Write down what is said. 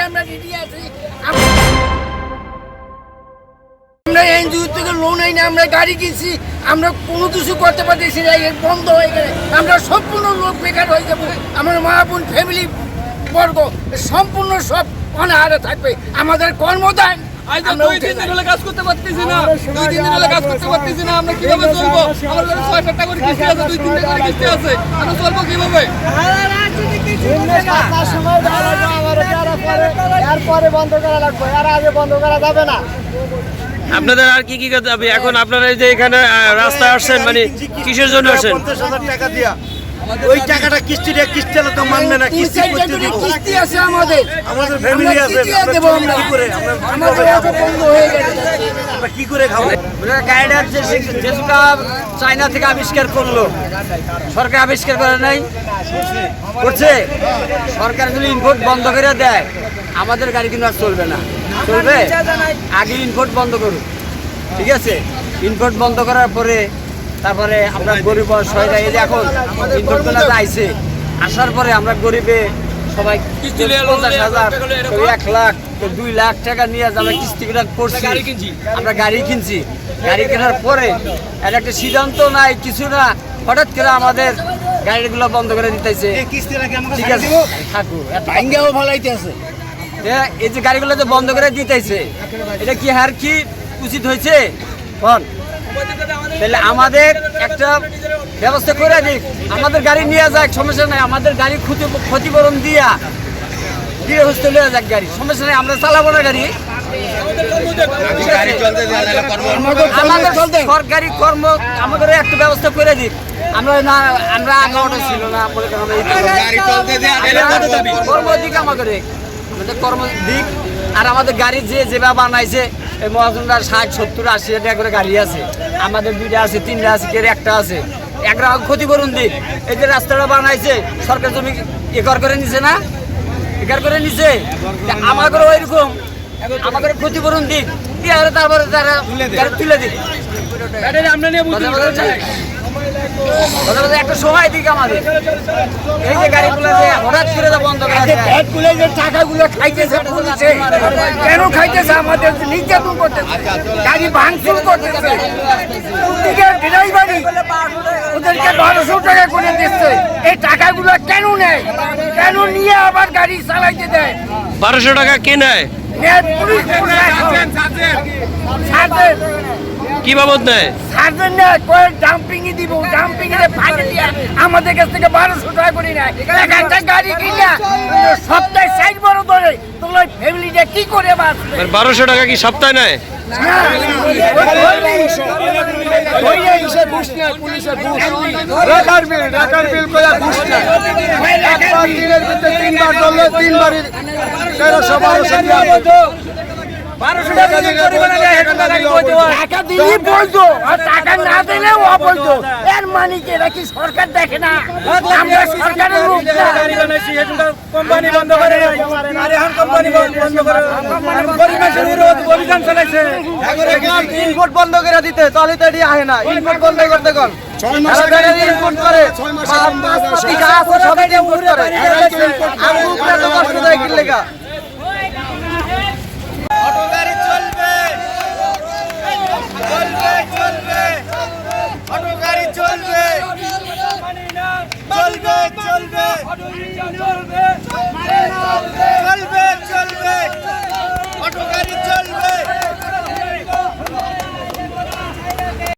আমরা রেডি আছি। আমরা এনজিও থেকে লোন এনে আমরা গাড়ি কিনছি, আমরা কোনো কিছু করতে পারতেছি না, বন্ধ হয়ে গেলে আমরা সম্পূর্ণ লোক বেকার হয়ে যাবো। আমার মা বোন ফ্যামিলি বর্গ সম্পূর্ণ সব অনাহারে থাকবে। আমাদের কর্মদান আমরা 2-3 দিন হলে কাজ করতে পারতেছি না, 2-3 দিন হলে কাজ করতে পারতেছি না। আমরা কিভাবে চলবো? আমার কাছে 6-7 টাকা করে কিস্তি আছে, 2-3 টাকা করে কিস্তি আছে, আমরা চলবো কিভাবে? এরপরে বন্ধ করা লাগবে, এর আগে বন্ধ করা যাবে না। আপনাদের আর কি কি করতে হবে এখন? আপনারা এই যে এখানে রাস্তায় আসছেন, মানে কিসের জন্য আসেন? 50,000 টাকা দিয়া ওই টাকাটা কিস্তি দিয়ে, কিস্তি হলে তো মানবে না। কিস্তি করতে দিব, কিস্তি আছে আমাদের ফ্যামিলি আছে, আমরা কি করে আমরা কি করে খাবো? গাড়িটা যেটা চায়না থেকে আবিষ্কার করলো, সরকার আবিষ্কার করে নাই, করছে। সরকার যদি ইনপুট বন্ধ করে দেয় আমাদের গাড়ি কিন্তু আর চলবে না। চলবে, আগে ইনপুট বন্ধ করুন, ঠিক আছে? ইনপুট বন্ধ করার পরে তারপরে আমরা গরিব সবাই এই যে এখন ইনপুটগুলো আইছে, আসার পরে আমরা গরিবে সবাই 50,000, 1 লাখ, 2 লাখ টাকা নিয়ে আমরা কিস্তিগুলো করছি, আমরা গাড়ি কিনছি। গাড়ি কেনার পরে এর একটা সিদ্ধান্ত নাই, কিছু না, হঠাৎ করে আমাদের গাড়িগুলো বন্ধ করে দিতেছে। ঠিক আছে, থাকুক, এই যে গাড়িগুলো যে বন্ধ করে দিতেছে, এটা কি হার কি উচিত হয়েছে? তাহলে আমাদের একটা ব্যবস্থা করে দিক, আমাদের গাড়ি নিয়ে যাক, সমস্যা নাই। আমাদের গাড়ি ক্ষতিপূরণ দিয়া গৃহস্থ নিয়ে যাক গাড়ি, সমস্যা নাই, আমরা চালাবো না গাড়ি। আমাদের সরকারি কর্ম আমাদের একটা ব্যবস্থা করে দিক। আমরা না, আমরা আগে অটো ছিল না, কর্ম দিক আমাদের, আমাদের কর্ম দিক। আর আমাদের গাড়ি যেভাবে বানাইছে, এই মহাজনরা 60-70-80 টাকা করে গাড়ি আছে, আমাদের 2টা আছে, 3টা আছে, কেউ একটা আছে। একটা ক্ষতিপূরণ দিক। এই যে রাস্তাটা বানাইছে সরকার জমি একর করে নিছে না, একর করে নিছে, আমাদের ওইরকম আমাদের ক্ষতিপূরণ দিক, তারপরে তারা তুলে দিক। একটা সময় দিক আমাদের, এই যে গাড়িগুলো হঠাৎ করে বন্ধ করে যে টাকাগুলো খাইতেছে, কেন খাইতেছে? আমাদের নির্যাতন করতেছে, গাড়ি ভাঙচুর করতেছে, ড্রাইভারি ওদেরকে 1200 টাকা করে দিচ্ছে। এই টাকাগুলো কেন নেয়? কেন নিয়ে আবার গাড়ি চালাইতে দেয়? 1200 টাকা কে নেয়? কি বাবদ নেয়? আমাদের কাছ থেকে 1200 টাকা করে নেয়। একটা গাড়ি কিনা সপ্তাহে 60 বড় ধরে তোমার ফ্যামিলিটা কি করে বাঁচবে? 1200 টাকা কি সপ্তাহে নেয়? টাকা দিলেই বলতো, আর টাকা না দিলেও অবৈধ। এর মানে কি? এরা কি সরকার দেখে না? আমরা সরকারের লোক না। কোম্পানি বন্ধ করে, কোম্পানি বন্ধ করে অভিযান চালাইছে। ইনপুট বন্ধ করে দিতে, তাহলে তো এটি আহে না। ইনপুট বন্ধ করতে কল ইনপুট করে সবাই ইনপুট করে, কষ্ট দেয় কি লেখা? অটো গাড়ি চলবে, চলবে, চলবে, অটো গাড়ি চলবে, চলবে, চলবে, চলবে, চলবে,